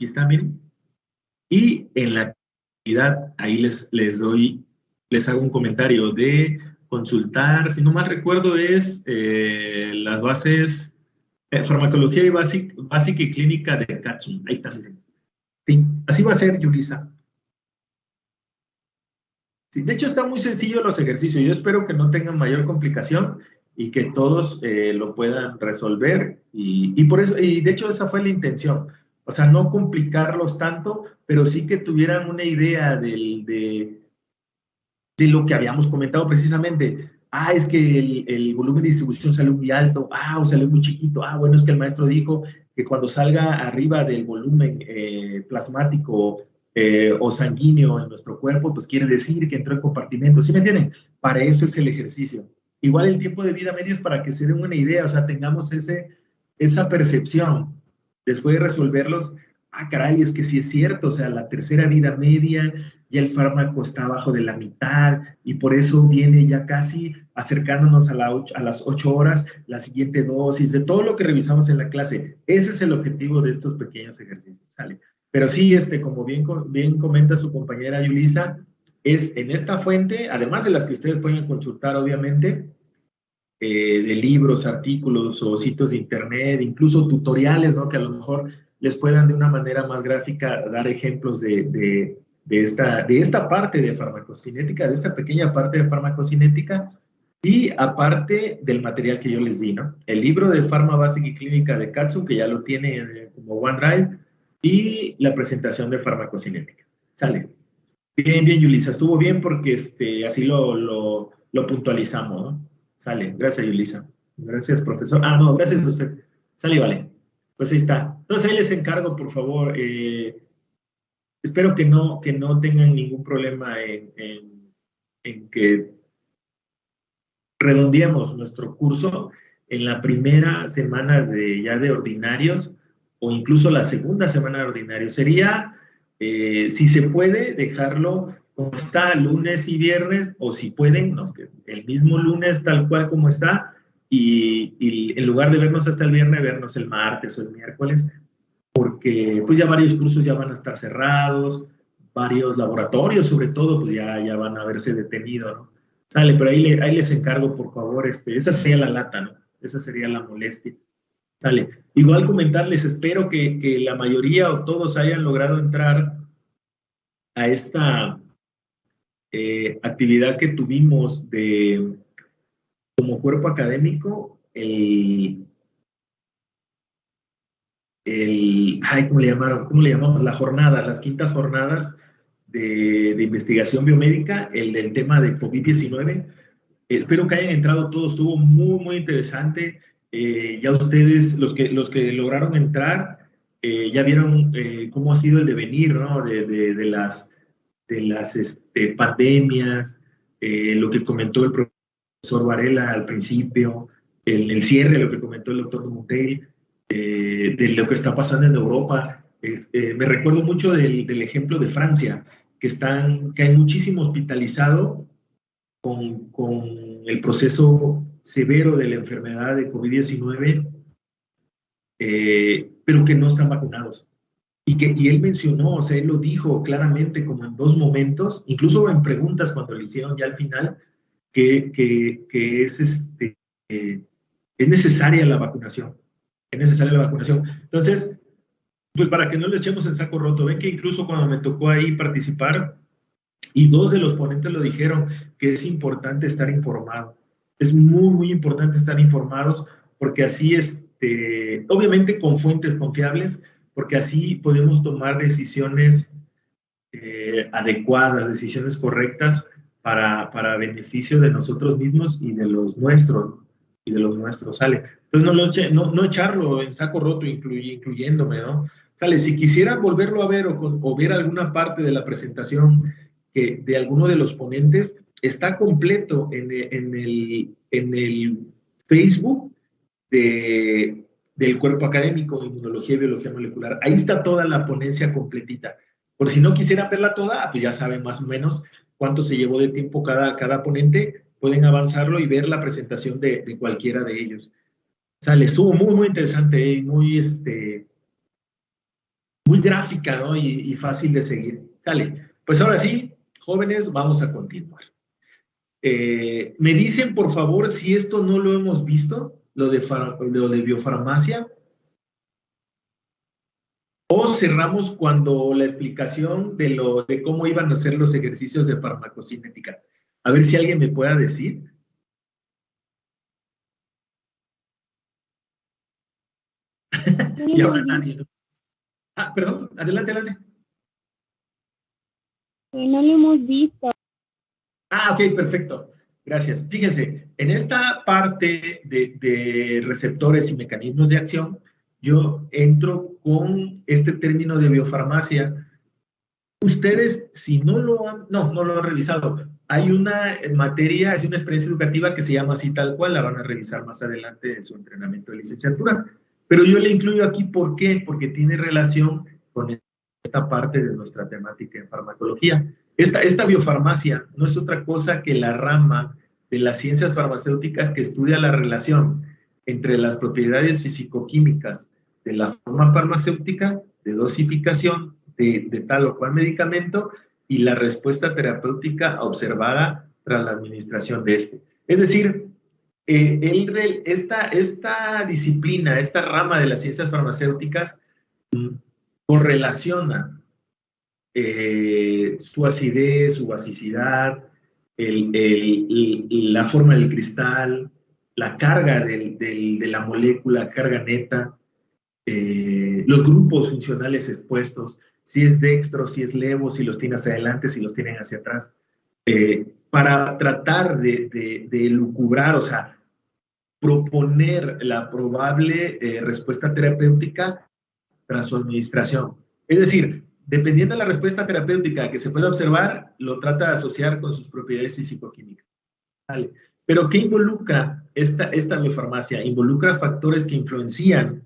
aquí está, miren. Y en la actividad, ahí les hago un comentario de consultar, si no mal recuerdo, es las bases, farmacología y básica y clínica de Katsum. Ahí está, miren. Sí, así va a ser, Yulisa. Sí, de hecho, está muy sencillo los ejercicios. Yo espero que no tengan mayor complicación y que todos lo puedan resolver. Y por eso, y de hecho, esa fue la intención. O sea, no complicarlos tanto, pero sí que tuvieran una idea de lo que habíamos comentado precisamente. Ah, es que el volumen de distribución salió muy alto. Ah, o salió muy chiquito. Ah, bueno, es que el maestro dijo que cuando salga arriba del volumen plasmático o sanguíneo en nuestro cuerpo, pues quiere decir que entró en compartimento. ¿Sí me entienden? Para eso es el ejercicio. Igual el tiempo de vida media es para que se den una idea, o sea, tengamos esa percepción. Después de resolverlos, ah, caray, es que sí es cierto, o sea, la tercera vida media, ya el fármaco está abajo de la mitad y por eso viene ya casi acercándonos a las 8 horas la siguiente dosis, de todo lo que revisamos en la clase. Ese es el objetivo de estos pequeños ejercicios, ¿sale? Pero sí, como bien comenta su compañera Yulisa, es en esta fuente, además de las que ustedes pueden consultar, obviamente, de libros, artículos o sitios de internet, incluso tutoriales, ¿no? Que a lo mejor les puedan de una manera más gráfica dar ejemplos de esta parte de farmacocinética, de esta pequeña parte de farmacocinética, y aparte del material que yo les di, ¿no? El libro de Farma Básica y Clínica de Katsu, que ya lo tiene como OneDrive, y la presentación de farmacocinética. ¿Sale? Bien, bien, Yulisa, estuvo bien porque así lo puntualizamos, ¿no? Sale, gracias, Yulisa. Gracias, profesor. Ah, no, gracias a usted. Sale, vale. Pues ahí está. Entonces ahí les encargo, por favor. Espero que no tengan ningún problema en que redondeemos nuestro curso en la primera semana ya de ordinarios o incluso la segunda semana de ordinarios. Sería, si se puede, dejarlo como está lunes y viernes, o si pueden, no, el mismo lunes tal cual como está, y en lugar de vernos hasta el viernes, vernos el martes o el miércoles, porque pues ya varios cursos ya van a estar cerrados, varios laboratorios sobre todo, pues ya van a verse detenido, ¿no? Sale, pero ahí les encargo, por favor, esa sería la lata, ¿no? Esa sería la molestia. Sale. Igual comentarles, espero que la mayoría o todos hayan logrado entrar a esta actividad que tuvimos como cuerpo académico, ay, ¿cómo le llamaron? ¿Cómo le llamamos? La jornada, las quintas jornadas de investigación biomédica, el del tema de COVID-19. Espero que hayan entrado todos, estuvo muy, muy interesante. Ya ustedes, los que lograron entrar, ya vieron cómo ha sido el devenir, ¿no? de las pandemias, lo que comentó el profesor Varela al principio, el cierre, lo que comentó el doctor Dumontel, de lo que está pasando en Europa. Me recuerdo mucho del ejemplo de Francia, que hay muchísimo hospitalizado con el proceso severo de la enfermedad de COVID-19, pero que no están vacunados. Y él mencionó, o sea, él lo dijo claramente como en dos momentos, incluso en preguntas cuando le hicieron ya al final, que es necesaria la vacunación. Es necesaria la vacunación. Entonces, pues para que no lo echemos en saco roto, ven que incluso cuando me tocó ahí participar, y dos de los ponentes lo dijeron, que es importante estar informado. Es muy, muy importante estar informados porque así, obviamente con fuentes confiables, porque así podemos tomar decisiones adecuadas, decisiones correctas para beneficio de nosotros mismos y de los nuestros, ¿sale? Entonces no echarlo en saco roto, incluyéndome, ¿no? Sale, si quisieran volverlo a ver o ver alguna parte de la presentación de alguno de los ponentes, está completo en el Facebook del Cuerpo Académico de Inmunología y Biología Molecular. Ahí está toda la ponencia completita. Por si no quisieran verla toda, pues ya saben más o menos cuánto se llevó de tiempo cada ponente, pueden avanzarlo y ver la presentación de cualquiera de ellos. Sale, estuvo muy, muy interesante y muy muy gráfica, ¿no? Y fácil de seguir. Dale, pues ahora sí, jóvenes, vamos a continuar. Me dicen, por favor, si esto no lo hemos visto, lo de biofarmacia, o cerramos cuando la explicación de cómo iban a ser los ejercicios de farmacocinética. A ver si alguien me pueda decir. Y ahora nadie, ¿no? Ah, perdón, adelante, adelante. No lo hemos visto. Ah, ok, perfecto. Gracias. Fíjense, en esta parte de receptores y mecanismos de acción, yo entro con este término de biofarmacia. Ustedes, si no lo han, no lo han revisado, hay una materia, es una experiencia educativa que se llama así tal cual, la van a revisar más adelante en su entrenamiento de licenciatura. Pero yo le incluyo aquí, ¿por qué? Porque tiene relación con esta parte de nuestra temática en farmacología. Esta biofarmacia no es otra cosa que la rama de las ciencias farmacéuticas que estudia la relación entre las propiedades fisicoquímicas de la forma farmacéutica, de dosificación, de tal o cual medicamento y la respuesta terapéutica observada tras la administración de este. Es decir, esta disciplina, esta rama de las ciencias farmacéuticas correlaciona su acidez, su basicidad, la forma del cristal, la carga de la molécula, carga neta, los grupos funcionales expuestos, si es dextro, si es levo, si los tiene hacia adelante, si los tienen hacia atrás, para tratar de lucubrar, o sea, proponer la probable respuesta terapéutica tras su administración. Es decir, dependiendo de la respuesta terapéutica que se pueda observar, lo trata de asociar con sus propiedades físico-químicas. ¿Vale? Pero ¿qué involucra esta biofarmacia? Involucra factores que influencian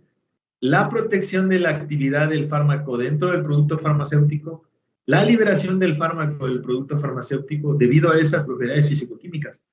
la protección de la actividad del fármaco dentro del producto farmacéutico, la liberación del fármaco del producto farmacéutico debido a esas propiedades físico-químicas.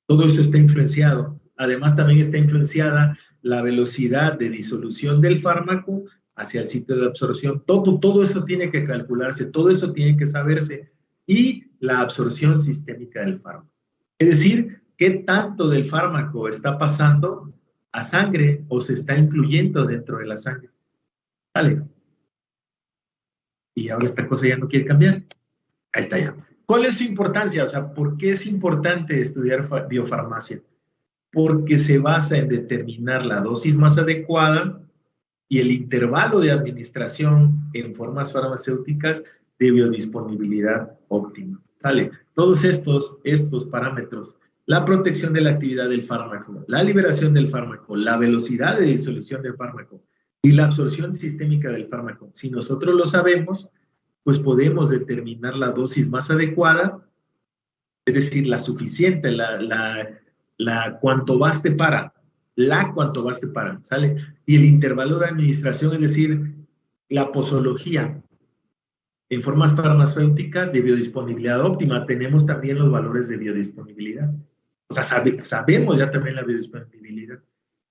Todo esto está influenciado. Además, también está influenciada la velocidad de disolución del fármaco hacia el sitio de absorción. Todo eso tiene que calcularse, todo eso tiene que saberse. Y la absorción sistémica del fármaco. Es decir, qué tanto del fármaco está pasando a sangre o se está incluyendo dentro de la sangre. Vale. Y ahora esta cosa ya no quiere cambiar. Ahí está ya. ¿Cuál es su importancia? O sea, ¿por qué es importante estudiar biofarmacia? Porque se basa en determinar la dosis más adecuada y el intervalo de administración en formas farmacéuticas de biodisponibilidad óptima. ¿Sale? Todos estos parámetros, la protección de la actividad del fármaco, la liberación del fármaco, la velocidad de disolución del fármaco y la absorción sistémica del fármaco, si nosotros lo sabemos, pues podemos determinar la dosis más adecuada, es decir, la suficiente, la cuanto baste para, ¿sale? Y el intervalo de administración, es decir, la posología en formas farmacéuticas de biodisponibilidad óptima. Tenemos también los valores de biodisponibilidad. O sea, sabemos ya también la biodisponibilidad.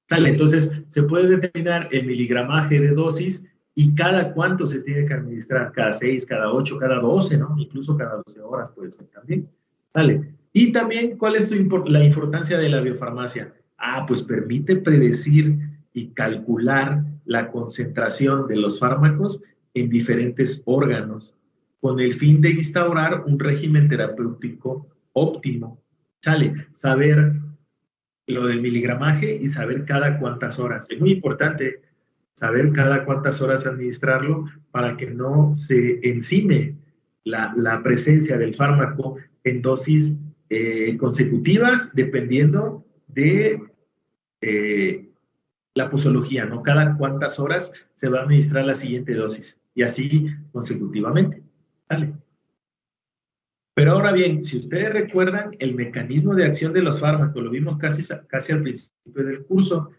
¿Sale? Entonces, se puede determinar el miligramaje de dosis y cada cuánto se tiene que administrar, cada 6, cada 8, cada 12, ¿no? Incluso cada 12 horas puede ser también. ¿Sale? Y también, ¿cuál es la importancia de la biofarmacia? Ah, pues permite predecir y calcular la concentración de los fármacos en diferentes órganos con el fin de instaurar un régimen terapéutico óptimo. ¿Sale? Saber lo del miligramaje y saber cada cuántas horas. Es muy importante saber cada cuántas horas administrarlo para que no se encime la presencia del fármaco en dosis consecutivas dependiendo de la posología, ¿no? Cada cuántas horas se va a administrar la siguiente dosis y así consecutivamente. ¿Sale? Pero ahora bien, si ustedes recuerdan el mecanismo de acción de los fármacos, lo vimos casi al principio del curso,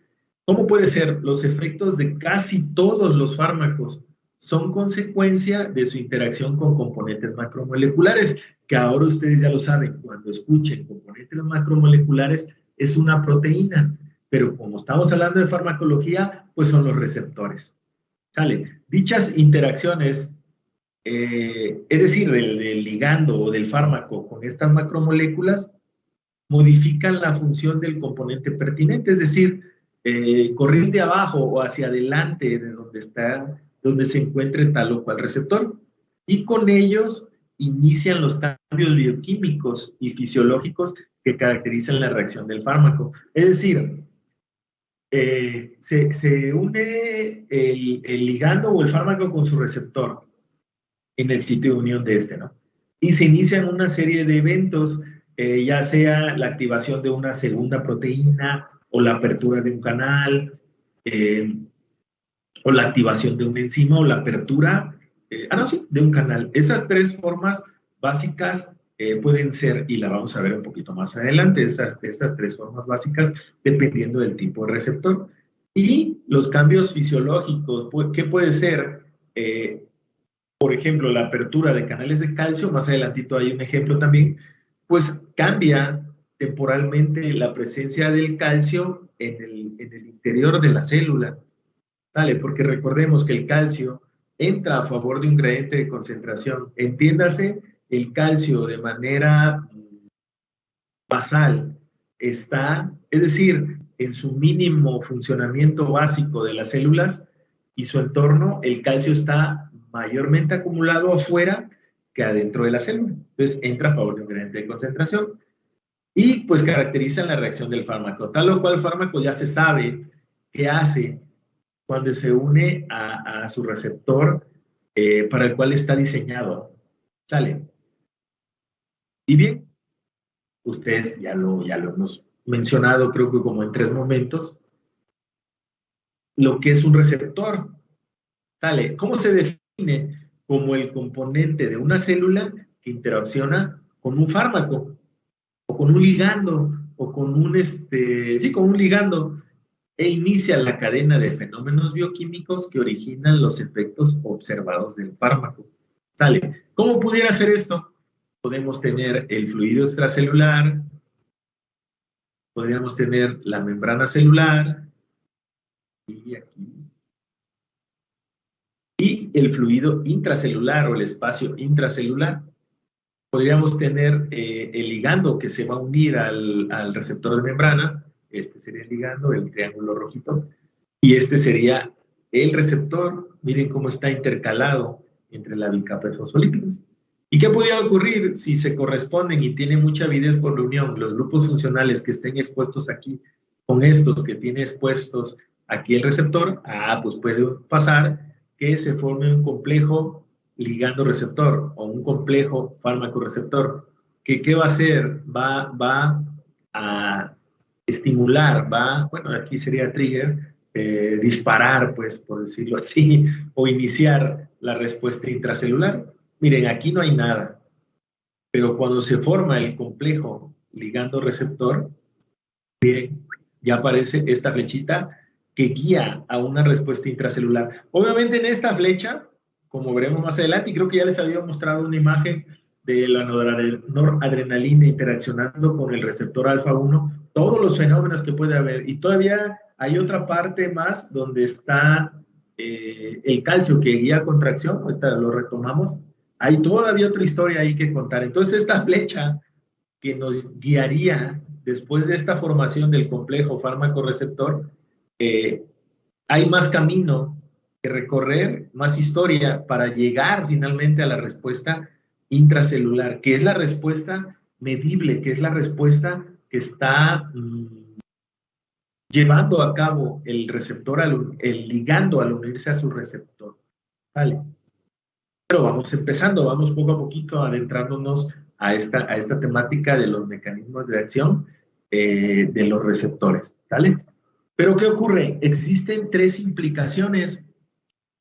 ¿cómo puede ser? Los efectos de casi todos los fármacos son consecuencia de su interacción con componentes macromoleculares, que ahora ustedes ya lo saben, cuando escuchen componentes macromoleculares es una proteína, pero como estamos hablando de farmacología, pues son los receptores. ¿Sale? Dichas interacciones, es decir, del ligando o del fármaco con estas macromoléculas, modifican la función del componente pertinente, es decir, corriente abajo o hacia adelante de donde se encuentre tal o cual receptor. Y con ellos inician los cambios bioquímicos y fisiológicos que caracterizan la reacción del fármaco. Es decir, se une el ligando o el fármaco con su receptor en el sitio de unión de este, ¿no? Y se inician una serie de eventos, ya sea la activación de una segunda proteína o la apertura de un canal, o la activación de una enzima o la apertura, de un canal. Esas tres formas básicas pueden ser, y la vamos a ver un poquito más adelante, esas tres formas básicas dependiendo del tipo de receptor. Y los cambios fisiológicos, ¿qué puede ser? Por ejemplo, la apertura de canales de calcio, más adelantito hay un ejemplo también, pues cambia temporalmente la presencia del calcio en el interior de la célula, ¿sale? Porque recordemos que el calcio entra a favor de un gradiente de concentración. Entiéndase, el calcio de manera basal está, es decir, en su mínimo funcionamiento básico de las células y su entorno, el calcio está mayormente acumulado afuera que adentro de la célula. Entonces entra a favor de un gradiente de concentración y pues caracteriza la reacción del fármaco. Tal o cual fármaco ya se sabe qué hace cuando se une a su receptor para el cual está diseñado. ¿Sale? Y bien, ustedes ya lo hemos mencionado, creo que como en 3 momentos, lo que es un receptor. ¿Sale? ¿Cómo se define? Como el componente de una célula que interacciona con un fármaco, o con un ligando, o con con un ligando, e inicia la cadena de fenómenos bioquímicos que originan los efectos observados del fármaco. ¿Sale? ¿Cómo pudiera ser esto? Podemos tener el fluido extracelular, podríamos tener la membrana celular, y aquí, y el fluido intracelular o el espacio intracelular. Podríamos tener el ligando que se va a unir al receptor de membrana, este sería el ligando, el triángulo rojito, y este sería el receptor. Miren cómo está intercalado entre la bicapa de fosfolípidos. ¿Y qué podría ocurrir si se corresponden y tienen mucha avidez por la unión los grupos funcionales que estén expuestos aquí con estos que tiene expuestos aquí el receptor? Pues puede pasar que se forme un complejo ligando-receptor o un complejo fármaco-receptor. ¿Qué va a hacer? Va a estimular, bueno, aquí sería trigger, disparar, pues, por decirlo así, o iniciar la respuesta intracelular. Miren, aquí no hay nada, pero cuando se forma el complejo ligando-receptor, miren, ya aparece esta flechita que guía a una respuesta intracelular. Obviamente en esta flecha, como veremos más adelante, y creo que ya les había mostrado una imagen de la noradrenalina interaccionando con el receptor alfa-1, todos los fenómenos que puede haber. Y todavía hay otra parte más donde está el calcio que guía contracción, ahorita lo retomamos. Hay todavía otra historia ahí que contar. Entonces esta flecha que nos guiaría después de esta formación del complejo fármaco-receptor, hay más camino que recorrer, más historia para llegar finalmente a la respuesta intracelular, que es la respuesta medible, que es la respuesta que está llevando a cabo el receptor, el ligando al unirse a su receptor. ¿Vale? Pero vamos empezando, vamos poco a poquito adentrándonos a esta temática de los mecanismos de acción de los receptores. ¿Vale? Pero ¿qué ocurre? Existen 3 implicaciones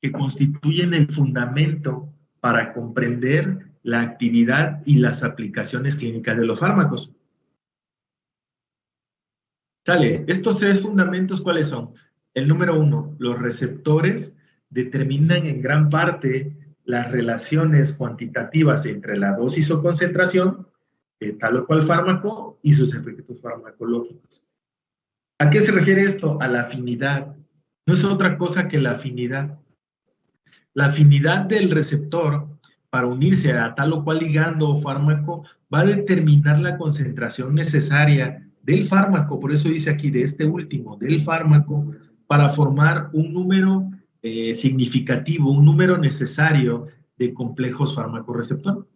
que constituyen el fundamento para comprender la actividad y las aplicaciones clínicas de los fármacos. ¿Sale? Estos 3 fundamentos, ¿cuáles son? El número 1, los receptores determinan en gran parte las relaciones cuantitativas entre la dosis o concentración de tal o cual fármaco y sus efectos farmacológicos. ¿A qué se refiere esto? A la afinidad. No es otra cosa que la afinidad. La afinidad del receptor para unirse a tal o cual ligando o fármaco va a determinar la concentración necesaria del fármaco, por eso dice aquí de este último, del fármaco, para formar un número significativo, un número necesario de complejos fármaco-receptor.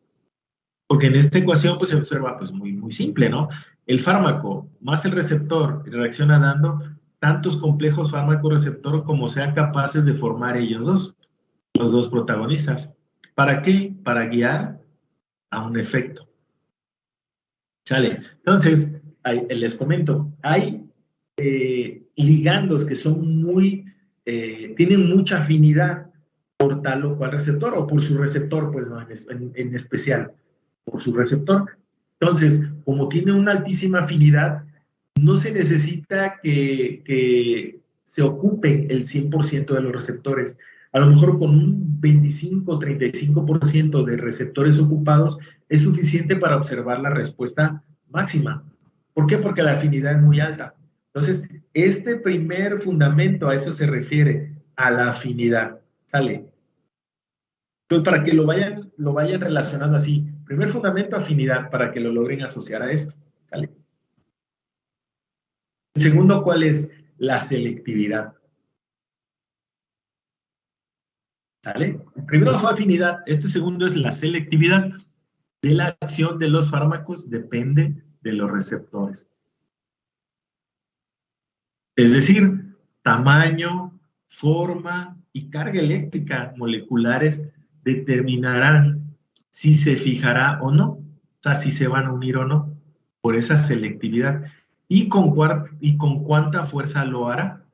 Porque en esta ecuación pues, se observa pues, muy simple, ¿no? El fármaco más el receptor reacciona dando tantos complejos fármaco-receptor como sean capaces de formar ellos dos, los dos protagonistas. ¿Para qué? Para guiar a un efecto. ¿Sale? Entonces, les comento, hay ligandos que son tienen mucha afinidad por tal o cual receptor, o por su receptor, pues no, en especial, por su receptor. Entonces, como tiene una altísima afinidad, no se necesita que se ocupen el 100% de los receptores. A lo mejor con un 25 o 35% de receptores ocupados es suficiente para observar la respuesta máxima. ¿Por qué? Porque la afinidad es muy alta. Entonces, este primer fundamento a eso se refiere, a la afinidad. ¿Sale? Entonces, para que lo vayan relacionando así. Primer fundamento, afinidad, para que lo logren asociar a esto. ¿Sale? El segundo, ¿cuál es? La selectividad. ¿Sale? El primero fue afinidad. Este segundo es la selectividad. De la acción de los fármacos depende de los receptores. Es decir, tamaño, forma y carga eléctrica moleculares determinarán si se fijará o no, o sea, si se van a unir o no, por esa selectividad. ¿Y con cuánta fuerza lo hará?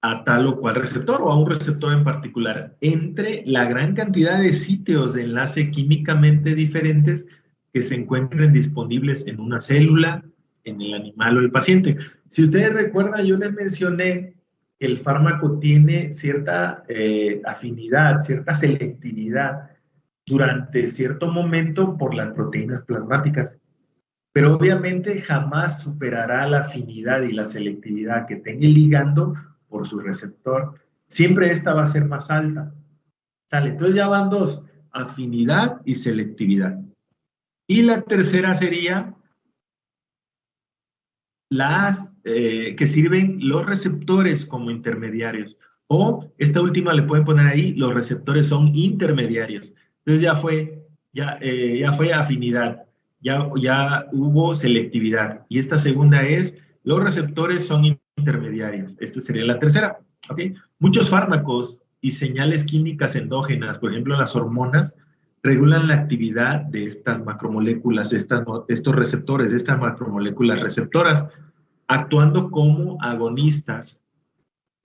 A tal o cual receptor o a un receptor en particular, entre la gran cantidad de sitios de enlace químicamente diferentes que se encuentren disponibles en una célula, en el animal o el paciente. Si ustedes recuerdan, yo les mencioné que el fármaco tiene cierta afinidad, cierta selectividad durante cierto momento por las proteínas plasmáticas, pero obviamente jamás superará la afinidad y la selectividad que tenga el ligando por su receptor. Siempre esta va a ser más alta. ¿Sale? Entonces ya van dos, afinidad y selectividad. Y la tercera sería las que sirven los receptores como intermediarios. O esta última le pueden poner ahí, los receptores son intermediarios. Entonces ya fue afinidad, ya hubo selectividad. Y esta segunda es, los receptores son intermediarios. Esta sería la tercera. ¿Okay? Muchos fármacos y señales químicas endógenas, por ejemplo las hormonas, regulan la actividad de estas macromoléculas, estos receptores, de estas macromoléculas receptoras, actuando como agonistas.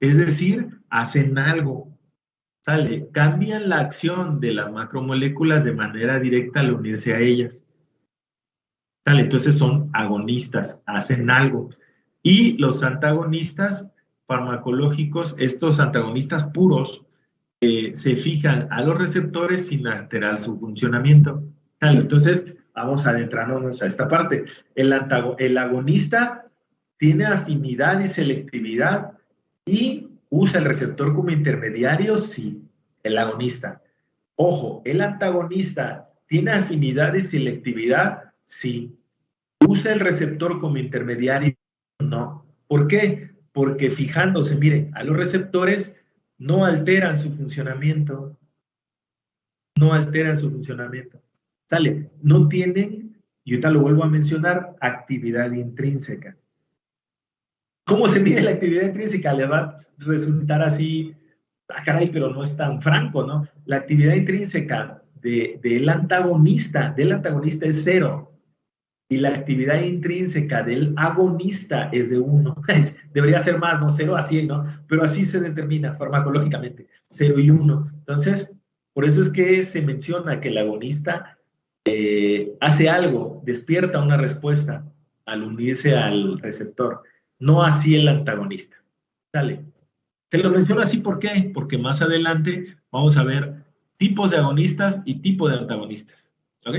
Es decir, hacen algo, ¿sale? Cambian la acción de las macromoléculas de manera directa al unirse a ellas. ¿Sale? Entonces son agonistas, hacen algo. Y los antagonistas farmacológicos, estos antagonistas puros, se fijan a los receptores sin alterar su funcionamiento. ¿Sale? Entonces, vamos adentrándonos a esta parte. El agonista tiene afinidad y selectividad y usa el receptor como intermediario, sí, el agonista. Ojo, el antagonista tiene afinidad y selectividad, sí. ¿Usa el receptor como intermediario? No. ¿Por qué? Porque fijándose, miren, a los receptores no alteran su funcionamiento. No alteran su funcionamiento. ¿Sale? No tienen, y ahorita lo vuelvo a mencionar, actividad intrínseca. ¿Cómo se mide la actividad intrínseca? Le va a resultar así, caray, pero no es tan franco, ¿no? La actividad intrínseca del antagonista es 0. Y la actividad intrínseca del agonista es de 1. Debería ser más, ¿no? 0 a 100, ¿no? Pero así se determina farmacológicamente, 0 y 1. Entonces, por eso es que se menciona que el agonista hace algo, despierta una respuesta al unirse al receptor. No así el antagonista. ¿Sale? Se los menciono así, ¿por qué? Porque más adelante vamos a ver tipos de agonistas y tipos de antagonistas. ¿Ok?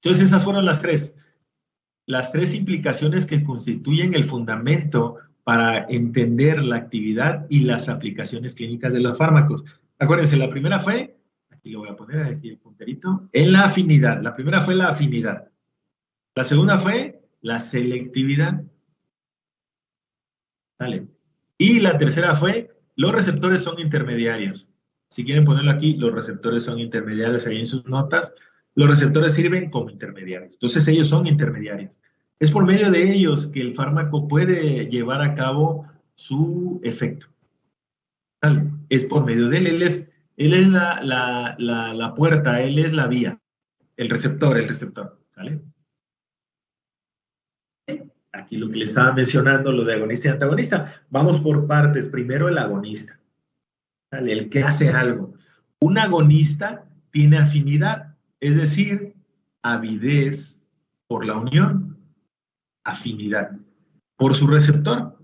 Entonces esas fueron las tres implicaciones que constituyen el fundamento para entender la actividad y las aplicaciones clínicas de los fármacos. Acuérdense, la primera fue, aquí lo voy a poner, aquí el punterito, en la afinidad. La primera fue la afinidad. La segunda fue la selectividad. ¿Vale? Y la tercera fue, los receptores son intermediarios. Si quieren ponerlo aquí, los receptores son intermediarios ahí en sus notas. Los receptores sirven como intermediarios. Entonces ellos son intermediarios. Es por medio de ellos que el fármaco puede llevar a cabo su efecto. ¿Vale? Es por medio de él. Él es la puerta, él es la vía. El receptor. ¿Sale? Aquí lo que le estaba mencionando, lo de agonista y antagonista. Vamos por partes. Primero el agonista. ¿Vale? El que hace algo. Un agonista tiene afinidad, es decir, avidez por la unión, afinidad por su receptor.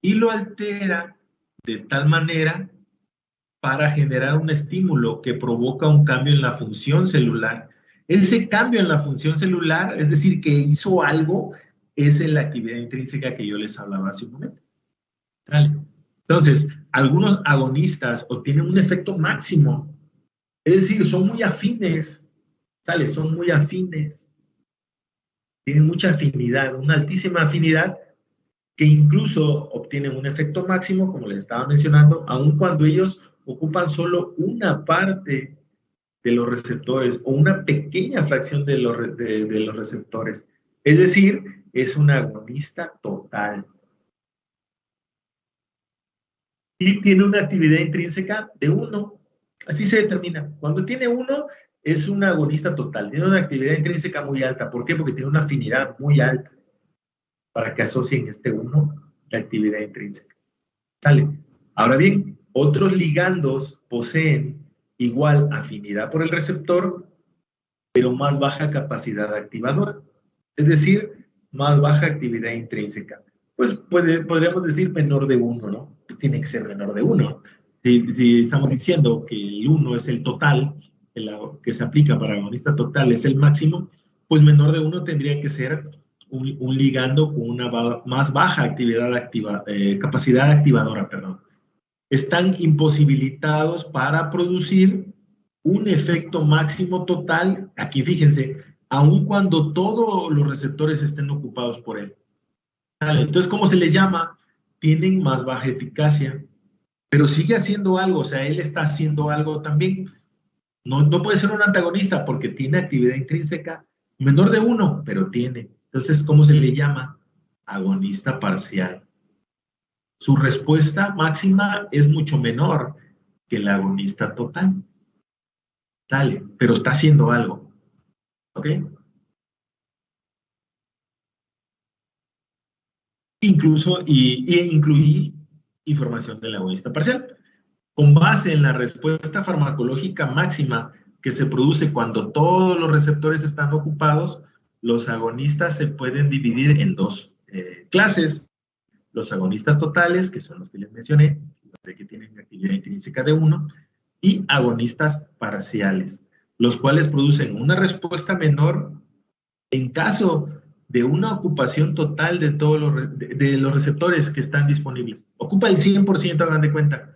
Y lo altera de tal manera para generar un estímulo que provoca un cambio en la función celular. Ese cambio en la función celular, es decir, que hizo algo, es en la actividad intrínseca que yo les hablaba hace un momento. ¿Sale? Entonces, algunos agonistas obtienen un efecto máximo, es decir, son muy afines, ¿sale? Son muy afines, tienen mucha afinidad, una altísima afinidad, que incluso obtienen un efecto máximo, como les estaba mencionando, aun cuando ellos ocupan solo una parte de los receptores o una pequeña fracción de los receptores. Es decir, es un agonista total. Y tiene una actividad intrínseca de 1. Así se determina. Cuando tiene 1, es un agonista total. Tiene una actividad intrínseca muy alta. ¿Por qué? Porque tiene una afinidad muy alta para que asocien este 1 la actividad intrínseca. ¿Sale? Ahora bien, otros ligandos poseen igual afinidad por el receptor, pero más baja capacidad activadora. Es decir, más baja actividad intrínseca. Pues podríamos decir menor de 1, ¿no? Pues tiene que ser menor de 1. Si estamos diciendo que el 1 es el total, que se aplica para agonista total es el máximo, pues menor de 1 tendría que ser un ligando con una más baja capacidad activadora, perdón. Están imposibilitados para producir un efecto máximo total, aquí fíjense, aun cuando todos los receptores estén ocupados por él. Entonces, ¿cómo se les llama? Tienen más baja eficacia, pero sigue haciendo algo, o sea, él está haciendo algo también. No puede ser un antagonista porque tiene actividad intrínseca menor de 1, pero tiene. Entonces, ¿cómo se le llama? Agonista parcial. Su respuesta máxima es mucho menor que el agonista total. Dale, pero está haciendo algo. ¿Ok? Incluso, incluí información del agonista parcial. Con base en la respuesta farmacológica máxima que se produce cuando todos los receptores están ocupados, los agonistas se pueden dividir en dos clases. Los agonistas totales, que son los que les mencioné, que tienen actividad intrínseca de 1, y agonistas parciales, los cuales producen una respuesta menor en caso de una ocupación total de todos los receptores que están disponibles. Ocupa el 100%, hagan de cuenta,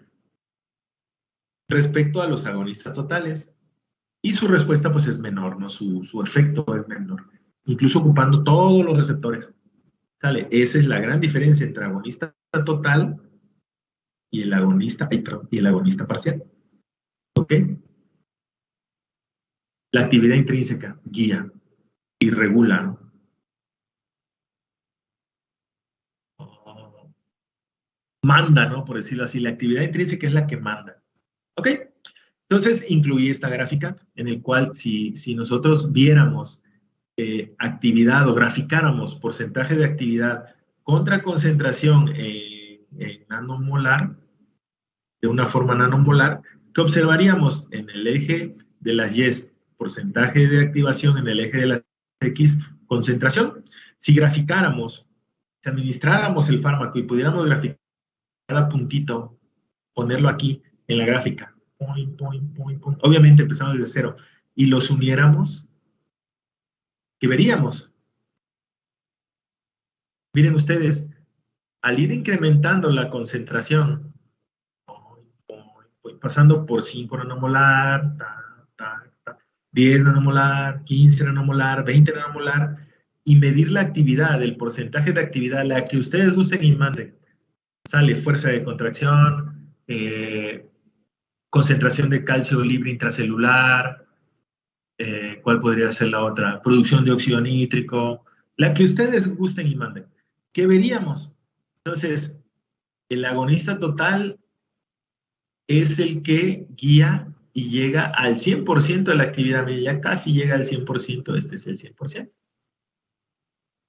respecto a los agonistas totales. Y su respuesta pues es menor, ¿no? Su efecto es menor, incluso ocupando todos los receptores. ¿Sale? Esa es la gran diferencia entre agonista total y el agonista, y el agonista parcial. ¿Ok? La actividad intrínseca guía y regula, ¿no? Manda, ¿no? Por decirlo así, la actividad intrínseca es la que manda. ¿Ok? Entonces, incluí esta gráfica en el cual si nosotros viéramos actividad o graficáramos porcentaje de actividad contra concentración en nanomolar, de una forma nanomolar, ¿qué observaríamos? En el eje de las Y, porcentaje de activación, en el eje de las X, concentración. Si graficáramos, si administráramos el fármaco y pudiéramos graficar cada puntito, ponerlo aquí en la gráfica, point, point, point, point, obviamente empezamos desde cero, y los uniéramos, ¿qué veríamos? Miren ustedes, Al ir incrementando la concentración, voy pasando por 5 nanomolar, 10 nanomolar, 15 nanomolar, 20 nanomolar, y medir la actividad, el porcentaje de actividad, la que ustedes gusten y manden. Sale fuerza de contracción, concentración de calcio libre intracelular, ¿cuál podría ser la otra? Producción de óxido nítrico, la que ustedes gusten y manden. ¿Qué veríamos? Entonces, el agonista total es el que guía y llega al 100% de la actividad media, ya casi llega al 100%, este es el 100%.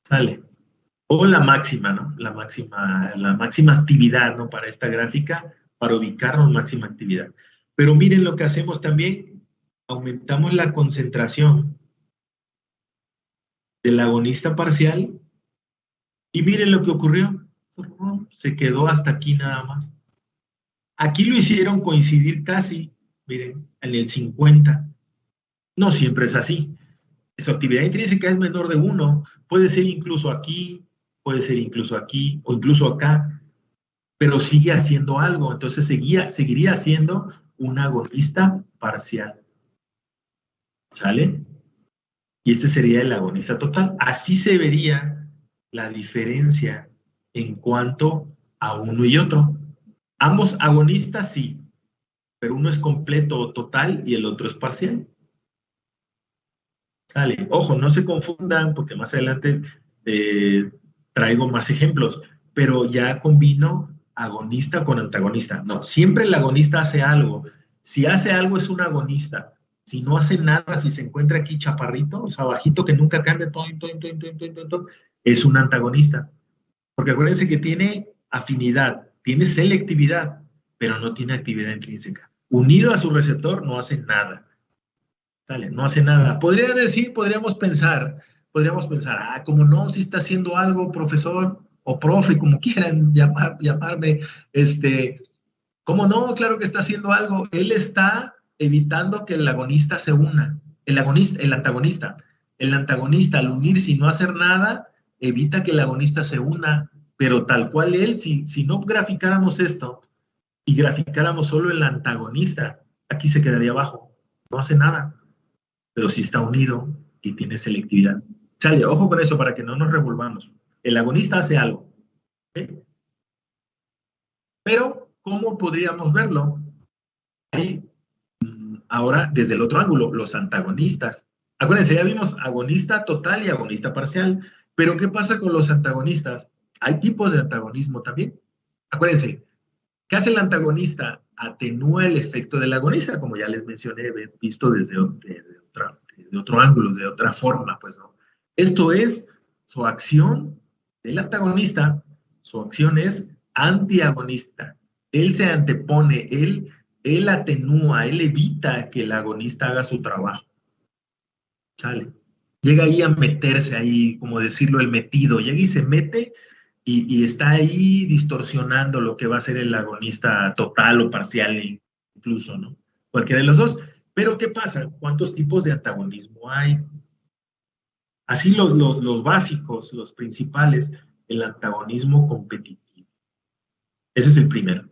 Sale. O la máxima, ¿no? La máxima actividad, ¿no? Para esta gráfica, para ubicarnos máxima actividad. Pero miren lo que hacemos también, aumentamos la concentración del agonista parcial y miren lo que ocurrió. Se quedó hasta aquí nada más. Aquí lo hicieron coincidir casi, miren, en el 50. No siempre es así. Su actividad intrínseca es menor de 1. Puede ser incluso aquí, puede ser incluso aquí o incluso acá, pero sigue haciendo algo. Entonces seguiría siendo un agonista parcial. ¿Sale? Y este sería el agonista total. Así se vería la diferencia en cuanto a uno y otro. Ambos agonistas sí, pero uno es completo o total y el otro es parcial. Sale. Ojo, no se confundan porque más adelante traigo más ejemplos, pero ya combino agonista con antagonista. No, siempre el agonista hace algo. Si hace algo es un agonista. Si no hace nada, si se encuentra aquí chaparrito, o sea, bajito que nunca cambia, es un antagonista. Porque acuérdense que tiene afinidad, tiene selectividad, pero no tiene actividad intrínseca. Unido a su receptor no hace nada. Dale, no hace nada. Podríamos pensar, como no, si está haciendo algo, profesor o profe, como quieran llamarme, ¿cómo no? Claro que está haciendo algo. Él está evitando que el agonista se una. El antagonista. El antagonista, al unirse y no hacer nada, evita que el agonista se una. Pero tal cual él, si no graficáramos esto y graficáramos solo el antagonista, aquí se quedaría abajo. No hace nada, pero sí está unido y tiene selectividad. Sale, ojo con eso para que no nos revolvamos. El agonista hace algo. ¿Okay? Pero, ¿cómo podríamos verlo? Ahí, ahora, desde el otro ángulo, los antagonistas. Acuérdense, ya vimos agonista total y agonista parcial. Pero, ¿qué pasa con los antagonistas? Hay tipos de antagonismo también. Acuérdense, ¿qué hace el antagonista? Atenúa el efecto del agonista, como ya les mencioné, visto desde de otro ángulo, de otra forma, pues, ¿no? Esto es su acción del antagonista, su acción es antiagonista. Él se antepone, él atenúa, él evita que el agonista haga su trabajo. ¿Sale? Llega ahí a meterse ahí, como decirlo, el metido, llega y se mete y está ahí distorsionando lo que va a ser el agonista total o parcial incluso, ¿no? Cualquiera de los dos. Pero ¿qué pasa? ¿Cuántos tipos de antagonismo hay? Así los básicos, los principales, el antagonismo competitivo. Ese es el primero.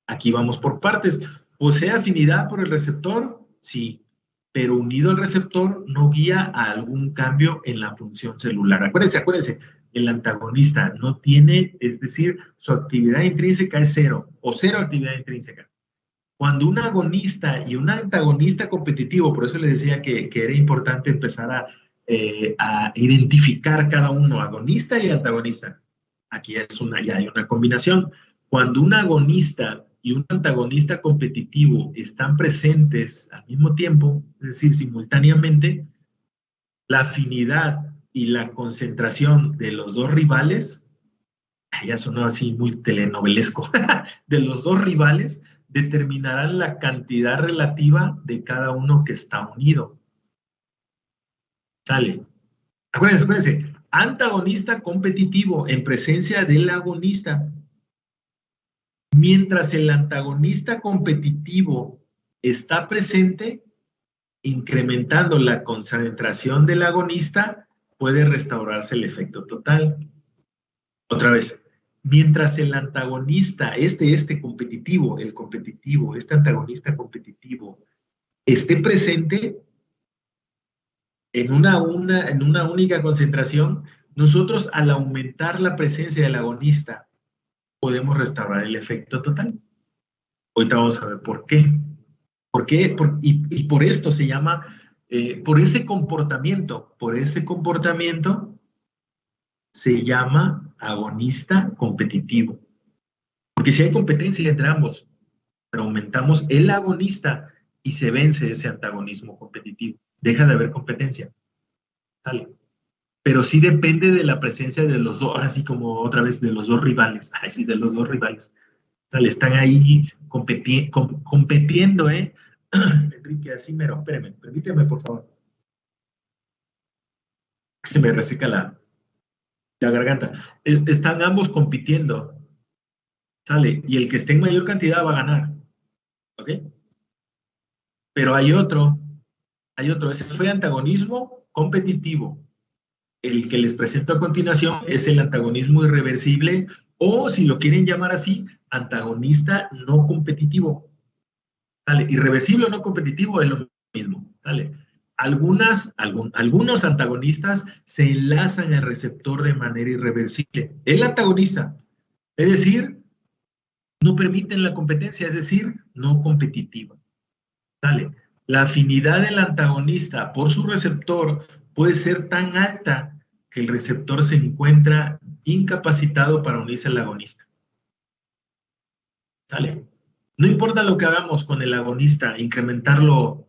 Aquí vamos por partes. ¿Posee afinidad por el receptor? Sí, pero unido al receptor no guía a algún cambio en la función celular. Acuérdense, el antagonista no tiene, es decir, su actividad intrínseca es cero o cero actividad intrínseca. Cuando un agonista y un antagonista competitivo, por eso les decía que era importante empezar a identificar cada uno, agonista y antagonista. Aquí ya hay una combinación. Cuando un agonista y un antagonista competitivo están presentes al mismo tiempo, es decir, simultáneamente, la afinidad y la concentración de los dos rivales, ya sonó así muy telenovelesco, de los dos rivales determinarán la cantidad relativa de cada uno que está unido. ¿Sale? Acuérdense, antagonista competitivo en presencia del agonista. Mientras el antagonista competitivo está presente, incrementando la concentración del agonista, puede restaurarse el efecto total. Otra vez, Mientras el antagonista, este competitivo, este antagonista competitivo, esté presente en una única concentración, nosotros al aumentar la presencia del agonista podemos restaurar el efecto total. Ahorita vamos a ver por qué. ¿Por qué? Y por esto se llama, por ese comportamiento se llama agonista competitivo. Porque si hay competencia entre ambos, pero aumentamos el agonista y se vence ese antagonismo competitivo. Deja de haber competencia. ¿Sale? Pero sí depende de la presencia de los dos, ahora sí como otra vez de los dos rivales. Ay, sí, de los dos rivales. ¿Sale? Están ahí compitiendo, ¿eh? Enrique, así mero, espérame, permíteme, por favor. Se me reseca la garganta. Están ambos compitiendo, ¿sale? Y el que esté en mayor cantidad va a ganar, ¿ok? Pero hay otro, ese fue antagonismo competitivo. El que les presento a continuación es el antagonismo irreversible, o si lo quieren llamar así, antagonista no competitivo. ¿Sale? Irreversible o no competitivo es lo mismo, ¿sale? Algunos antagonistas se enlazan al receptor de manera irreversible. El antagonista, es decir, no permiten la competencia, es decir, no competitiva. ¿Sale? La afinidad del antagonista por su receptor puede ser tan alta que el receptor se encuentra incapacitado para unirse al agonista. ¿Sale? No importa lo que hagamos con el agonista, incrementarlo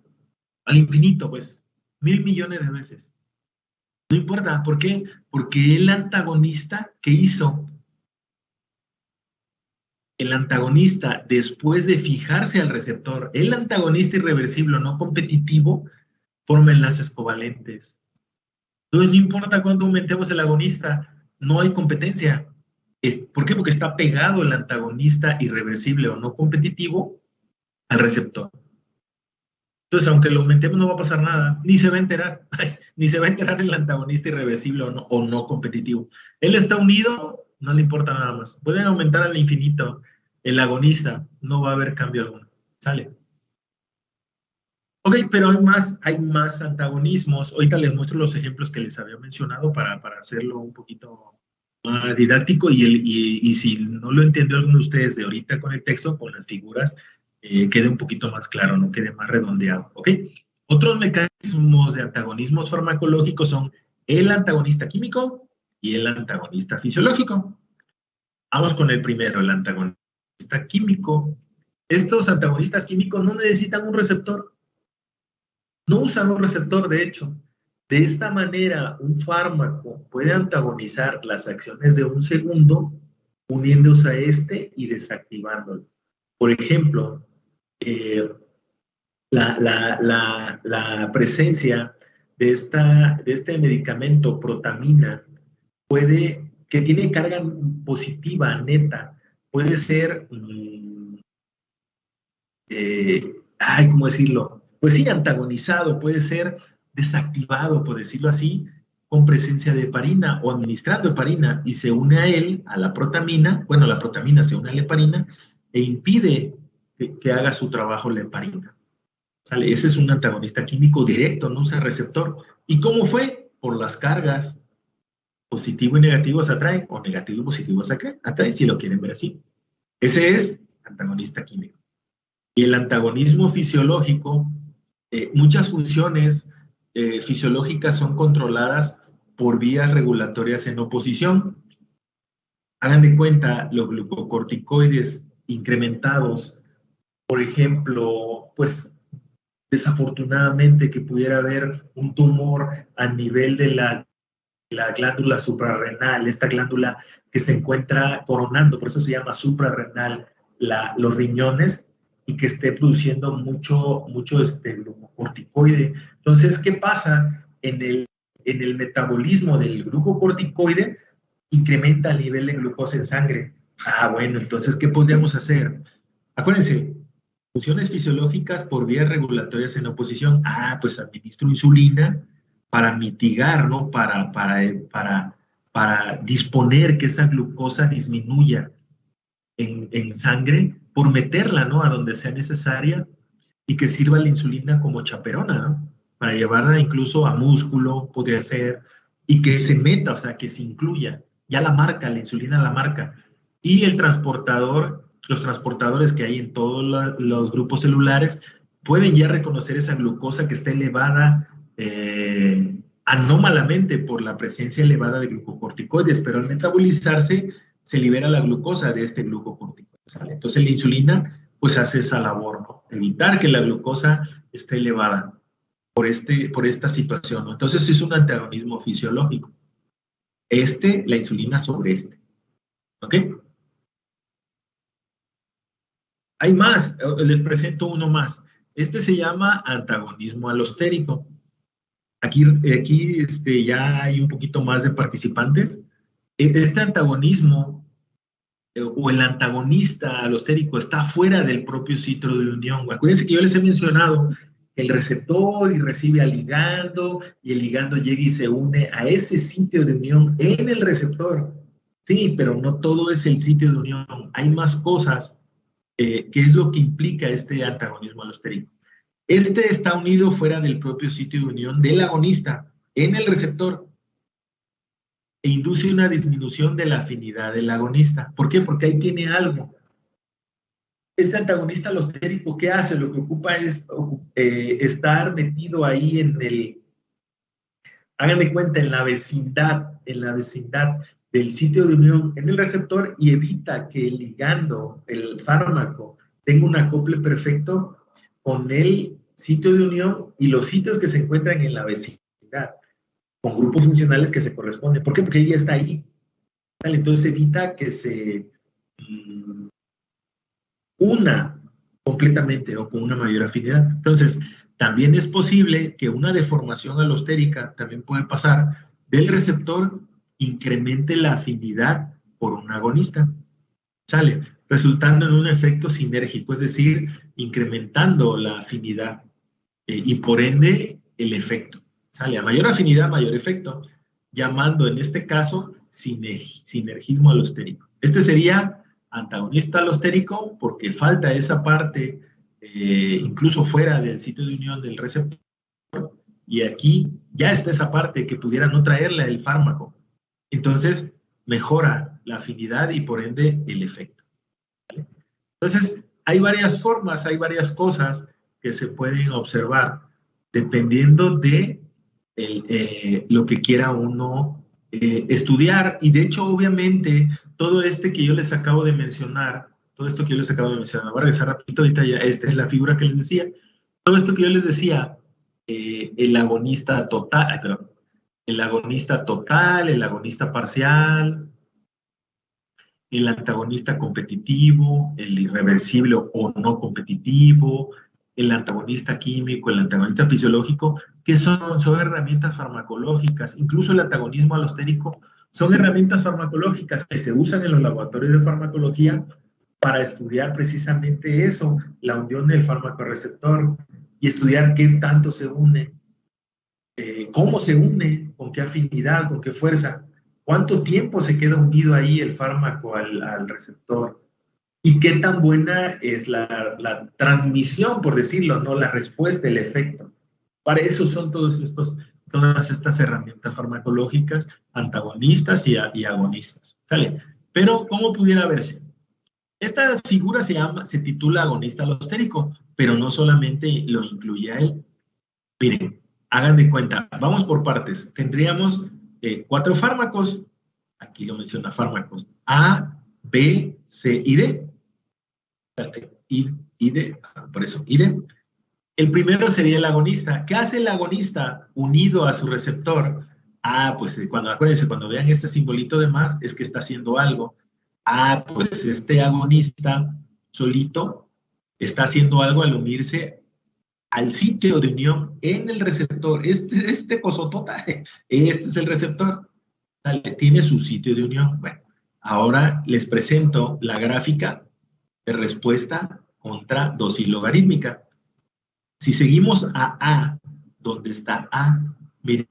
al infinito, pues, 1.000 millones de veces. No importa, ¿por qué? Porque el antagonista, ¿qué hizo? El antagonista, después de fijarse al receptor, el antagonista irreversible no competitivo, forma enlaces covalentes. Entonces, no importa cuánto aumentemos el agonista, no hay competencia. ¿Por qué? Porque está pegado el antagonista irreversible o no competitivo al receptor. Entonces, aunque lo aumentemos, no va a pasar nada, ni se va a enterar, ni se va a enterar el antagonista irreversible o no competitivo. Él está unido, no le importa nada más. Pueden aumentar al infinito el agonista, no va a haber cambio alguno. ¿Sale? Ok, pero hay más antagonismos. Ahorita les muestro los ejemplos que les había mencionado para hacerlo un poquito más didáctico y si no lo entendió alguno de ustedes de ahorita con el texto, con las figuras, quede un poquito más claro, no quede más redondeado. ¿Ok? Otros mecanismos de antagonismos farmacológicos son el antagonista químico y el antagonista fisiológico. Vamos con el primero, el antagonista químico. Estos antagonistas químicos no necesitan un receptor. No usan un receptor, de hecho. De esta manera, un fármaco puede antagonizar las acciones de un segundo uniéndose a este y desactivándolo. Por ejemplo, la presencia de este medicamento, protamina, que tiene carga positiva neta, puede ser, ¿cómo decirlo? Pues sí, antagonizado, puede ser desactivado, por decirlo así, con presencia de heparina o administrando heparina y se une a él, a la protamina, bueno, la protamina se une a la heparina e impide que haga su trabajo la heparina. ¿Sale? Ese es un antagonista químico directo, no usa receptor. ¿Y cómo fue? Por las cargas. Positivo y negativo se atraen, o negativo y positivo se atraen, si lo quieren ver así. Ese es antagonista químico. Y el antagonismo fisiológico, muchas funciones fisiológicas son controladas por vías regulatorias en oposición. Hagan de cuenta los glucocorticoides incrementados, por ejemplo, pues desafortunadamente que pudiera haber un tumor a nivel de la glándula suprarrenal, esta glándula que se encuentra coronando, por eso se llama suprarrenal, los riñones, y que esté produciendo mucho glucocorticoide. Entonces, ¿qué pasa? En el metabolismo del glucocorticoide, incrementa el nivel de glucosa en sangre. Bueno, entonces, ¿qué podríamos hacer? Acuérdense, funciones fisiológicas por vías regulatorias en oposición. Pues administro insulina para mitigar, ¿no? Para para disponer que esa glucosa disminuya en sangre por meterla, ¿no? A donde sea necesaria y que sirva la insulina como chaperona, ¿no? Para llevarla incluso a músculo, podría ser, y que se meta, o sea, que se incluya. Ya la marca, la insulina la marca. Y el transportador, los transportadores que hay en todos los grupos celulares, pueden ya reconocer esa glucosa que está elevada anómalamente por la presencia elevada de glucocorticoides, pero al metabolizarse se libera la glucosa de este glucocorticoide. ¿Sale? Entonces la insulina pues hace esa labor, ¿no? Evitar que la glucosa esté elevada por esta situación, ¿no? Entonces es un antagonismo fisiológico. La insulina sobre ¿ok? Hay más, les presento uno más. Este se llama antagonismo alostérico. Aquí ya hay un poquito más de participantes. Este antagonismo o el antagonista alostérico está fuera del propio sitio de unión. Acuérdense que yo les he mencionado el receptor y recibe al ligando y el ligando llega y se une a ese sitio de unión en el receptor. Sí, pero no todo es el sitio de unión. Hay más cosas que es lo que implica este antagonismo alostérico. Este está unido fuera del propio sitio de unión del agonista en el receptor e induce una disminución de la afinidad del agonista. ¿Por qué? Porque ahí tiene algo. Este antagonista alostérico, ¿qué hace? Lo que ocupa es estar metido ahí hagan de cuenta, en la vecindad del sitio de unión en el receptor y evita que el ligando, el fármaco, tenga un acople perfecto con el sitio de unión y los sitios que se encuentran en la vecindad, con grupos funcionales que se corresponden. ¿Por qué? Porque ella está ahí. Entonces evita que se una completamente o con una mayor afinidad. Entonces, también es posible que una deformación alostérica también puede pasar del receptor, incremente la afinidad por un agonista, ¿sale? Resultando en un efecto sinérgico, es decir, incrementando la afinidad y por ende el efecto, ¿sale? A mayor afinidad, mayor efecto, llamando en este caso sinergismo alostérico. Este sería antagonista alostérico porque falta esa parte incluso fuera del sitio de unión del receptor y aquí ya está esa parte que pudiera no traerle el fármaco. Entonces mejora la afinidad y por ende el efecto. ¿Vale? Entonces hay varias formas, hay varias cosas que se pueden observar dependiendo de lo que quiera uno estudiar. Y de hecho, obviamente, todo que yo les acabo de mencionar, todo esto que yo les acabo de mencionar, voy a regresar rapidito, ahorita ya, esta es la figura que les decía, todo esto que yo les decía, el agonista total, perdón, el agonista total, el agonista parcial, el antagonista competitivo, el irreversible o no competitivo, el antagonista químico, el antagonista fisiológico, que son herramientas farmacológicas, incluso el antagonismo alostérico, son herramientas farmacológicas que se usan en los laboratorios de farmacología para estudiar precisamente eso, la unión del fármaco receptor y estudiar qué tanto se une, cómo se une, con qué afinidad, con qué fuerza, cuánto tiempo se queda unido ahí el fármaco al receptor y qué tan buena es la transmisión, por decirlo, ¿no? La respuesta, el efecto. Para eso son todas estas herramientas farmacológicas, antagonistas y agonistas. ¿Sale? Pero, ¿cómo pudiera verse? Esta figura se titula agonista alostérico, pero no solamente lo incluye a él. Miren, hagan de cuenta, vamos por partes. Tendríamos 4 fármacos, aquí lo menciona fármacos, A, B, C y D. Y D, por eso, y D. El primero sería el agonista. ¿Qué hace el agonista unido a su receptor? Pues acuérdense, cuando vean este simbolito de más, es que está haciendo algo. Pues este agonista solito está haciendo algo al unirse al sitio de unión en el receptor. Este cosotota, este es el receptor. Tiene su sitio de unión. Bueno, ahora les presento la gráfica de respuesta contra dosis logarítmica. Si seguimos a donde está A, miren,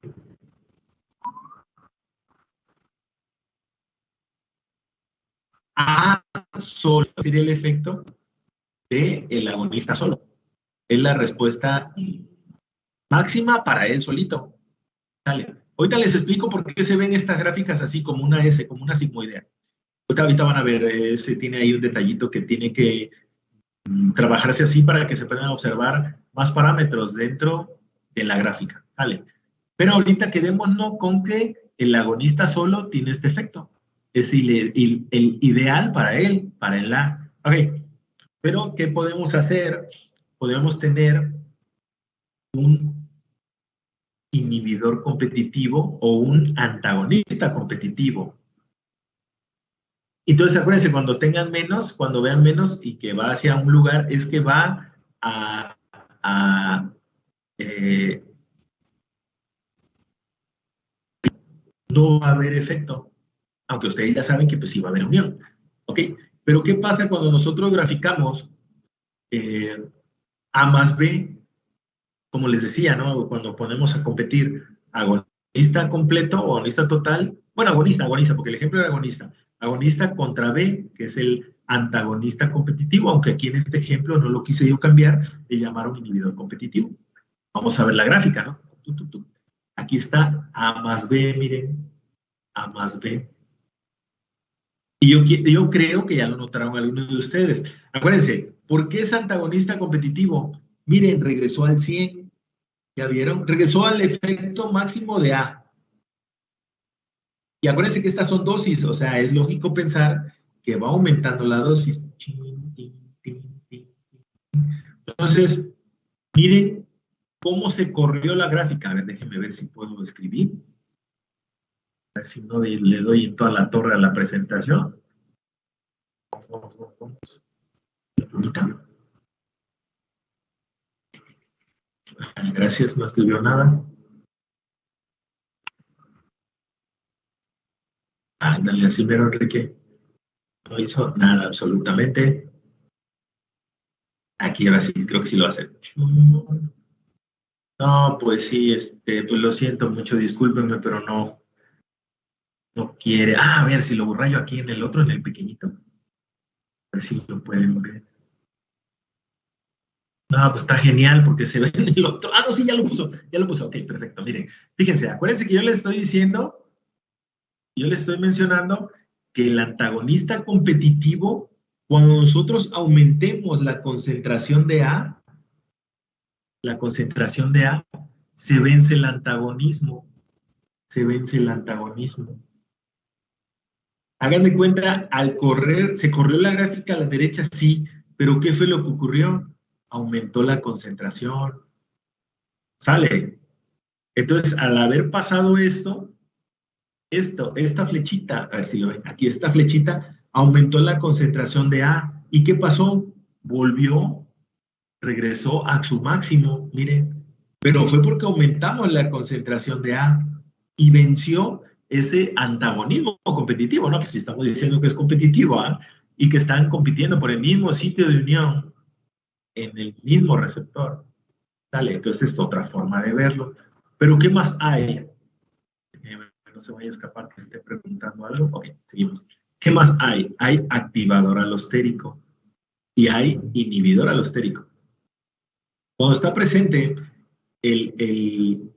A solo sería el efecto del agonista solo. Es la respuesta máxima para él solito. Dale. Ahorita les explico por qué se ven estas gráficas así como una S, como una sigmoidea. Ahorita van a ver, se tiene ahí un detallito que tiene que trabajarse así para que se puedan observar más parámetros dentro de la gráfica. Vale. Pero ahorita quedémonos con que el agonista solo tiene este efecto. Es el ideal para él, para el A. Ok. Pero, ¿qué podemos hacer? Podemos tener un inhibidor competitivo o un antagonista competitivo. Entonces, acuérdense, cuando tengan menos, cuando vean menos y que va hacia un lugar, es que va a no va a haber efecto, aunque ustedes ya saben que pues sí va a haber unión, ¿ok? Pero ¿qué pasa cuando nosotros graficamos A más B? Como les decía, ¿no? Cuando ponemos a competir agonista completo o agonista total, bueno, agonista, porque el ejemplo era agonista contra B, que es el antagonista competitivo, aunque aquí en este ejemplo no lo quise yo cambiar, le llamaron inhibidor competitivo. Vamos a ver la gráfica, ¿no? Aquí está A más B, miren, A más B. Y yo creo que ya lo notaron algunos de ustedes. Acuérdense, ¿por qué es antagonista competitivo? Miren, regresó al 100. ¿Ya vieron? Regresó al efecto máximo de A. Y acuérdense que estas son dosis, o sea, es lógico pensar que va aumentando la dosis. Entonces, miren cómo se corrió la gráfica. A ver, déjenme ver si puedo escribir. A ver si no le doy en toda la torre a la presentación. Vamos. Gracias, no escribió nada. Ándale, así mero, Enrique. No hizo nada, absolutamente. Aquí ahora sí, creo que sí lo hace. No, pues sí, pues lo siento mucho, discúlpenme, pero no quiere. A ver si lo rayo aquí en el otro, en el pequeñito. A ver si lo pueden ver. No, pues está genial porque se ve en el otro. No, sí, ya lo puso. Ok, perfecto. Miren, fíjense, acuérdense que yo les estoy diciendo, yo les estoy mencionando que el antagonista competitivo, cuando nosotros aumentemos la concentración de A, se vence el antagonismo. Se vence el antagonismo. Hagan de cuenta, al correr, se corrió la gráfica a la derecha, sí, pero ¿qué fue lo que ocurrió? Aumentó la concentración. ¿Sale? Entonces, al haber pasado esta flechita, a ver si lo ven, aquí esta flechita, aumentó la concentración de A. ¿Y qué pasó? Regresó a su máximo, miren, pero fue porque aumentamos la concentración de A y venció ese antagonismo competitivo, ¿no? Que si estamos diciendo que es competitivo, ¿ah? Y que están compitiendo por el mismo sitio de unión en el mismo receptor. Dale, entonces es otra forma de verlo. Pero ¿qué más hay? No se vaya a escapar que se esté preguntando algo. Ok, seguimos. ¿Qué más hay? Hay activador alostérico y hay inhibidor alostérico. Cuando está presente el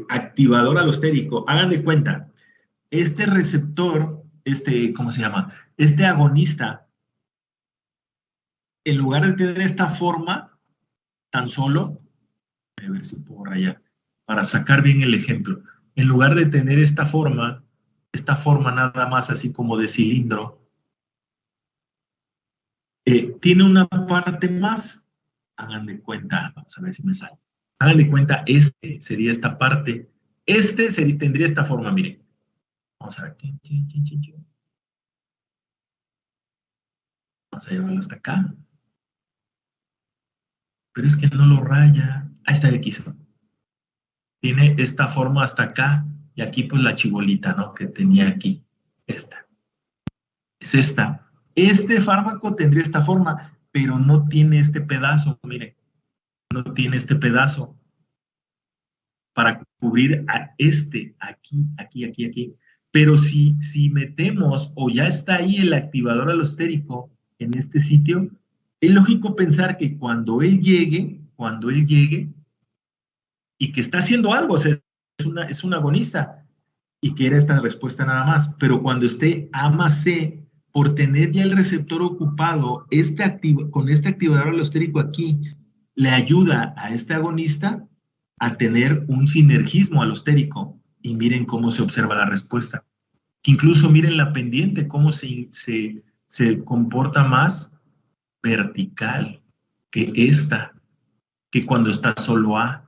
activador alostérico, hagan de cuenta, este receptor, ¿cómo se llama? Este agonista, en lugar de tener esta forma, tan solo, a ver si puedo rayar, para sacar bien el ejemplo, en lugar de tener esta forma nada más así como de cilindro, tiene una parte más, hagan de cuenta, vamos a ver si me sale. Hagan de cuenta, sería esta parte. Tendría esta forma, miren. Vamos a ver. Vamos a llevarlo hasta acá. Pero es que no lo raya. Ahí está, aquí. Tiene esta forma hasta acá. Y aquí, pues, la chibolita, ¿no? Que tenía aquí. Esta. Es esta. Este fármaco tendría esta forma, pero no tiene este pedazo, miren. No tiene este pedazo para cubrir a aquí. Pero si metemos o ya está ahí el activador alostérico en este sitio, es lógico pensar que cuando él llegue y que está haciendo algo, o sea, es un agonista y que era esta respuesta nada más, pero cuando esté A más C, por tener ya el receptor ocupado, con este activador alostérico aquí, le ayuda a este agonista a tener un sinergismo alostérico. Y miren cómo se observa la respuesta. Que incluso miren la pendiente, cómo se comporta más vertical que esta, que cuando está solo A.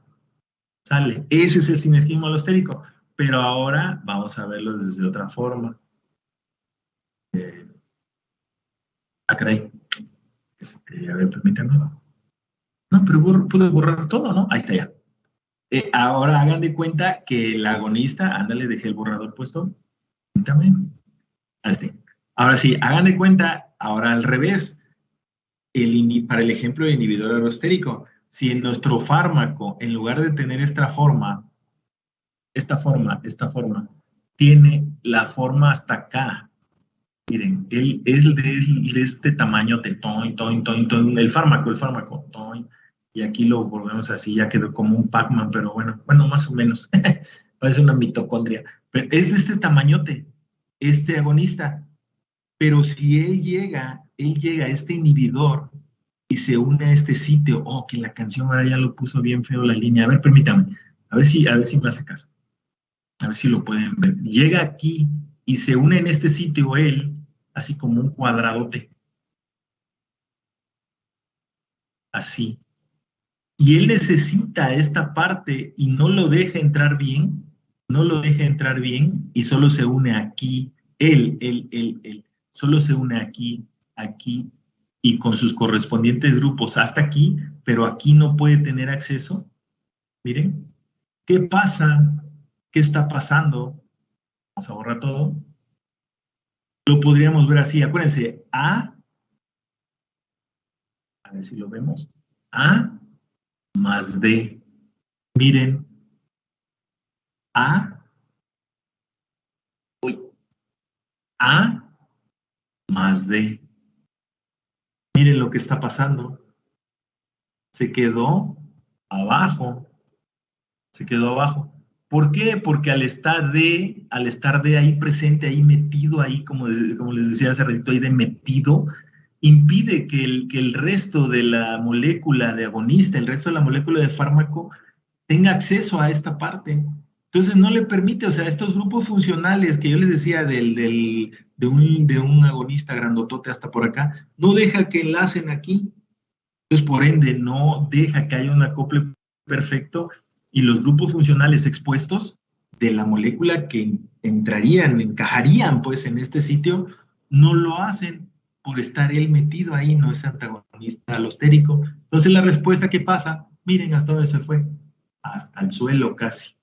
Sale. Ese es el sinergismo alostérico. Pero ahora vamos a verlo desde otra forma. Caray. A ver, permítanme. No, pero pude borrar todo, ¿no? Ahí está ya. Ahora hagan de cuenta que el agonista, ándale, dejé el borrador puesto. Permítanme. Ahí está. Ahora sí, hagan de cuenta, ahora al revés. Para el ejemplo del inhibidor alostérico, si en nuestro fármaco, en lugar de tener esta forma, tiene la forma hasta acá. Miren, él es de este tamaño de el fármaco, y aquí lo volvemos así, ya quedó como un Pac-Man, pero bueno, más o menos, parece una mitocondria, pero es de este tamañote, este agonista, pero si él llega a este inhibidor y se une a este sitio, que la canción ahora ya lo puso bien feo la línea, a ver, permítame, a ver si me hace caso. A ver si lo pueden ver. Llega aquí y se une en este sitio él, así como un cuadradote. Así. Y él necesita esta parte y no lo deja entrar bien, y solo se une aquí, él, solo se une aquí, y con sus correspondientes grupos hasta aquí, pero aquí no puede tener acceso. Miren, ¿qué pasa? ¿Qué está pasando? Vamos a borrar todo. Lo podríamos ver así, acuérdense, a ver si lo vemos, A más D. Miren, A más D. Miren lo que está pasando. Se quedó abajo. ¿Por qué? Porque al estar D ahí presente, ahí metido, ahí como les decía hace ratito, ahí de metido, impide que el resto de la molécula de agonista, el resto de la molécula de fármaco, tenga acceso a esta parte. Entonces no le permite, o sea, estos grupos funcionales que yo les decía de un agonista grandotote hasta por acá, no deja que enlacen aquí. Entonces, por ende, no deja que haya un acople perfecto y los grupos funcionales expuestos de la molécula que encajarían pues en este sitio, no lo hacen por estar él metido ahí, no es antagonista alostérico. Entonces la respuesta que pasa, miren hasta dónde se fue, hasta el suelo casi.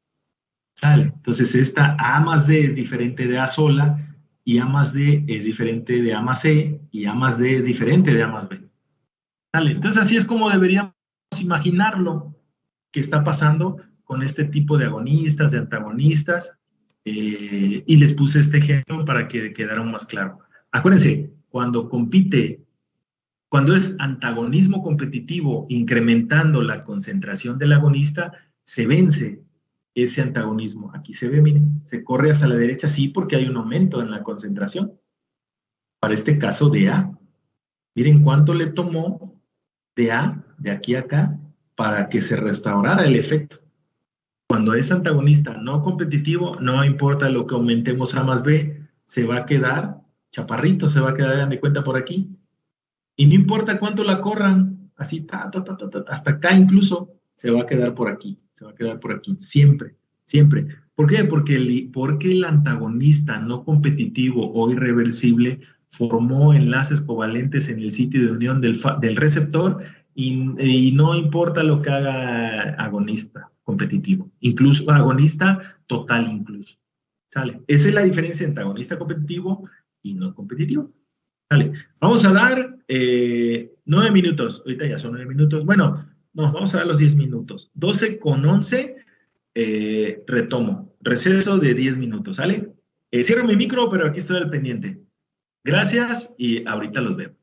¿Sale? Entonces esta A más D es diferente de A sola, y A más D es diferente de A más C, y A más D es diferente de A más B. ¿Sale? Entonces así es como deberíamos imaginarlo que está pasando con este tipo de agonistas, de antagonistas, y les puse este ejemplo para que quedara más claro. Acuérdense, cuando es antagonismo competitivo incrementando la concentración del agonista, se vence ese antagonismo. Aquí se ve, miren, se corre hacia la derecha, sí, porque hay un aumento en la concentración. Para este caso de A, miren cuánto le tomó de A, de aquí a acá, para que se restaurara el efecto. Cuando es antagonista no competitivo, no importa lo que aumentemos A más B, se va a quedar chaparrito, se va a quedar, hagan de cuenta, por aquí. Y no importa cuánto la corran, así, hasta acá incluso, se va a quedar por aquí, siempre, siempre. ¿Por qué? Porque el antagonista no competitivo o irreversible formó enlaces covalentes en el sitio de unión del receptor y no importa lo que haga agonista competitivo, incluso agonista total incluso. ¿Sale? Esa es la diferencia entre antagonista competitivo y no competitivo. Vale, vamos a dar 9 minutos. Ahorita ya son 9 minutos. Bueno, no, vamos a dar los 10 minutos. 12 con 11, retomo. Receso de 10 minutos, ¿sale? Cierro mi micro, pero aquí estoy al pendiente. Gracias y ahorita los vemos.